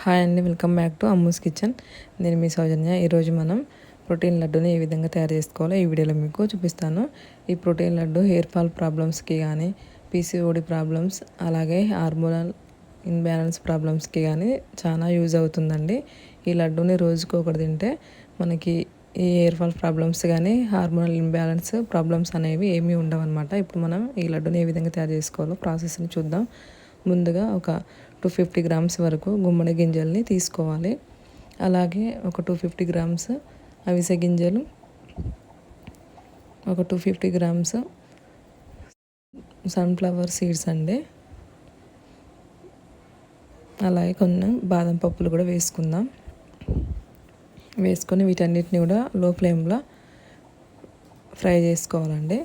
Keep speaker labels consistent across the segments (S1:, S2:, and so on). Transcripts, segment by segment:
S1: Hi అండి, welcome back to Ammu's kitchen. నేను మీ సౌజన్య. ఈరోజు మనం ప్రోటీన్ లడ్డూని ఏ విధంగా తయారు చేసుకోవాలో ఈ వీడియోలో మీకు చూపిస్తాను. ఈ ప్రోటీన్ లడ్డు హెయిర్ ఫాల్ ప్రాబ్లమ్స్కి కానీ, పీసీఓడి ప్రాబ్లమ్స్, అలాగే హార్మోనల్ ఇన్బ్యాలెన్స్ ప్రాబ్లమ్స్కి కానీ చాలా యూజ్ అవుతుందండి. ఈ లడ్డూని రోజుకు ఒకటి తింటే మనకి ఈ హెయిర్ ఫాల్ ప్రాబ్లమ్స్ కానీ, హార్మోనల్ ఇన్బ్యాలెన్స్ ప్రాబ్లమ్స్ అనేవి ఏమీ ఉండవన్నమాట. ఇప్పుడు మనం ఈ లడ్డూని ఏ విధంగా తయారు చేసుకోవాలో ప్రాసెస్ని చూద్దాం. ముందుగా ఒక 250 గ్రామ్స్ వరకు గుమ్మడి గింజల్ని తీసుకోవాలి. అలాగే ఒక 250 గ్రామ్స్ అవిసె గింజలు, ఒక 250 గ్రామ్స్ సన్ఫ్లవర్ సీడ్స్ అండి. అలాగే కొన్ని బాదం పప్పులు కూడా వేసుకుందాం. వేసుకొని వీటన్నిటిని కూడా లో ఫ్లేమ్లో ఫ్రై చేసుకోవాలండి.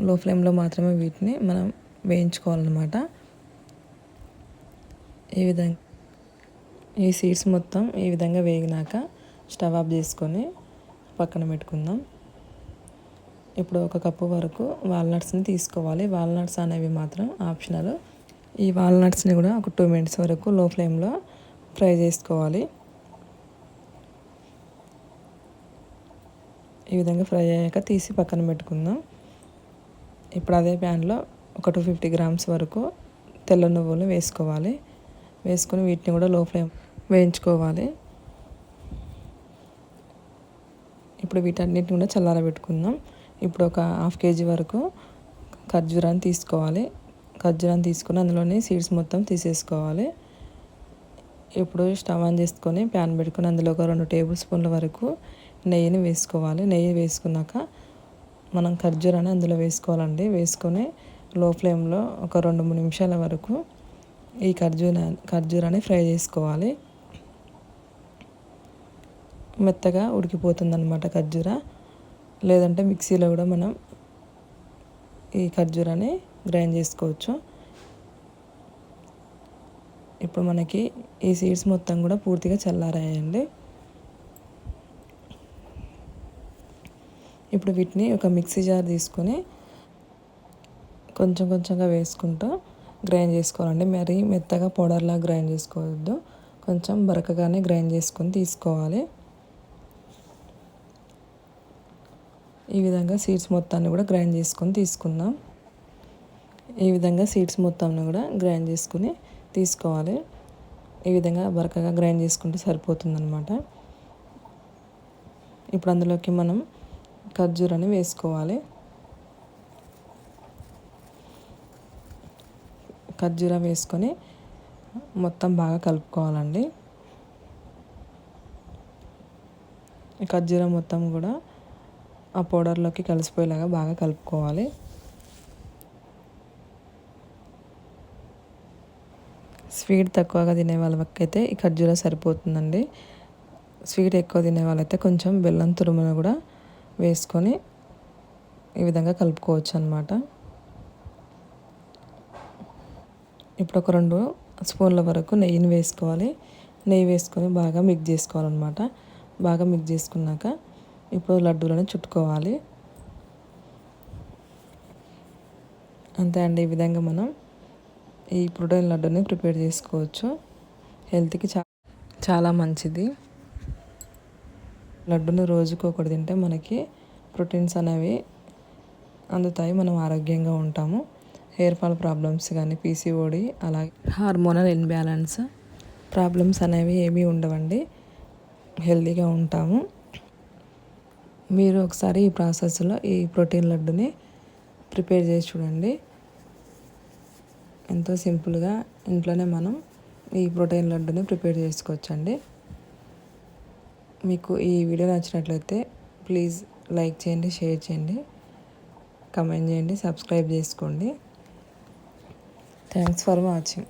S1: లో ఫ్లేమ్లో మాత్రమే వీటిని మనం వేయించుకోవాలన్నమాట. ఈ సీడ్స్ మొత్తం ఈ విధంగా వేగినాక స్టవ్ ఆఫ్ చేసుకొని పక్కన పెట్టుకుందాం. ఇప్పుడు ఒక కప్పు వరకు వాల్నట్స్ని తీసుకోవాలి. వాల్నట్స్ అనేవి మాత్రం ఆప్షనల్. ఈ వాల్నట్స్ని కూడా ఒక 2 మినిట్స్ వరకు లో ఫ్లేమ్లో ఫ్రై చేసుకోవాలి. ఈ విధంగా ఫ్రై అయ్యాక తీసి పక్కన పెట్టుకుందాం. ఇప్పుడు అదే ప్యాన్లో ఒక 250 గ్రామ్స్ వరకు తెల్ల నువ్వులు వేసుకోవాలి. వేసుకొని వీటిని కూడా లో ఫ్లేమ్ వేయించుకోవాలి. ఇప్పుడు వీటన్నిటిని కూడా చల్లారబెట్టుకుందాం. ఇప్పుడు ఒక 1/2 కేజీ వరకు ఖర్జూరాన్ని తీసుకోవాలి. ఖర్జూరాన్ని తీసుకొని అందులోని సీడ్స్ మొత్తం తీసేసుకోవాలి. ఇప్పుడు స్టవ్ ఆన్ చేసుకొని ప్యాన్ పెట్టుకొని అందులో ఒక 2 టేబుల్ స్పూన్ల వరకు నెయ్యిని వేసుకోవాలి. నెయ్యి వేసుకున్నాక మనం ఖర్జూరాన్ని అందులో వేసుకోవాలండి. వేసుకొని లో ఫ్లేమ్లో ఒక 2-3 నిమిషాల వరకు ఈ ఖర్జూరాన్ని ఫ్రై చేసుకోవాలి. మెత్తగా ఉడికిపోతుంది అన్నమాట ఖర్జూర. లేదంటే మిక్సీలో కూడా మనం ఈ ఖర్జూరాన్ని గ్రైండ్ చేసుకోవచ్చు. ఇప్పుడు మనకి ఈ సీడ్స్ మొత్తం కూడా పూర్తిగా చల్లారాయండి. ఇప్పుడు వీటిని ఒక మిక్సీ జార్ తీసుకొని కొంచెం కొంచెంగా వేసుకుంటూ గ్రైండ్ చేసుకోవాలండి. మరీ మెత్తగా పౌడర్లా గ్రైండ్ చేసుకోవద్దు. కొంచెం బరకగానే గ్రైండ్ చేసుకొని తీసుకోవాలి. ఈ విధంగా సీడ్స్ మొత్తాన్ని కూడా గ్రైండ్ చేసుకొని తీసుకుందాం. ఈ విధంగా సీడ్స్ మొత్తాన్ని కూడా గ్రైండ్ చేసుకుని తీసుకోవాలి. ఈ విధంగా బరకగా గ్రైండ్ చేసుకుంటే సరిపోతుందన్నమాట. ఇప్పుడు అందులోకి మనం ఖర్జూరాన్ని వేసుకోవాలి. ఖర్జూర వేసుకొని మొత్తం బాగా కలుపుకోవాలండి. ఖర్జూర మొత్తం కూడా ఆ పౌడర్లోకి కలిసిపోయేలాగా బాగా కలుపుకోవాలి. స్వీట్ తక్కువగా తినే వాళ్ళకైతే ఈ ఖర్జూర సరిపోతుందండి. స్వీట్ ఎక్కువ తినే వాళ్ళైతే కొంచెం బెల్లం తురుమును కూడా వేసుకొని ఈ విధంగా కలుపుకోవచ్చు అన్నమాట. ఇప్పుడు ఒక 2 స్పూన్ల వరకు నెయ్యిని వేసుకోవాలి. నెయ్యి వేసుకొని బాగా మిక్స్ చేసుకోవాలన్నమాట. బాగా మిక్స్ చేసుకున్నాక ఇప్పుడు లడ్డూలను చుట్టుకోవాలి. అంతే అండి. ఈ విధంగా మనం ఈ ప్రోటీన్ లడ్డూని ప్రిపేర్ చేసుకోవచ్చు. హెల్త్కి చాలా మంచిది. లడ్డూని రోజుకు ఒకటి తింటే మనకి ప్రోటీన్స్ అనేవి అందుతాయి. మనం ఆరోగ్యంగా ఉంటాము. హెయిర్ ఫాల్ ప్రాబ్లమ్స్ కానీ, పీసీఓడి, అలాగే హార్మోనల్ ఇన్బ్యాలెన్స్ ప్రాబ్లమ్స్ అనేవి ఏమీ ఉండవండి. హెల్తీగా ఉంటాము. మీరు ఒకసారి ఈ ప్రాసెస్లో ఈ ప్రోటీన్ లడ్డుని ప్రిపేర్ చేసి చూడండి. ఎంతో సింపుల్గా ఇంట్లోనే మనం ఈ ప్రోటీన్ లడ్డుని ప్రిపేర్ చేసుకోవచ్చండి. మీకు ఈ వీడియో నచ్చినట్లయితే ప్లీజ్ లైక్ చేయండి, షేర్ చేయండి, కమెంట్ చేయండి, సబ్స్క్రైబ్ చేసుకోండి. Thanks for watching.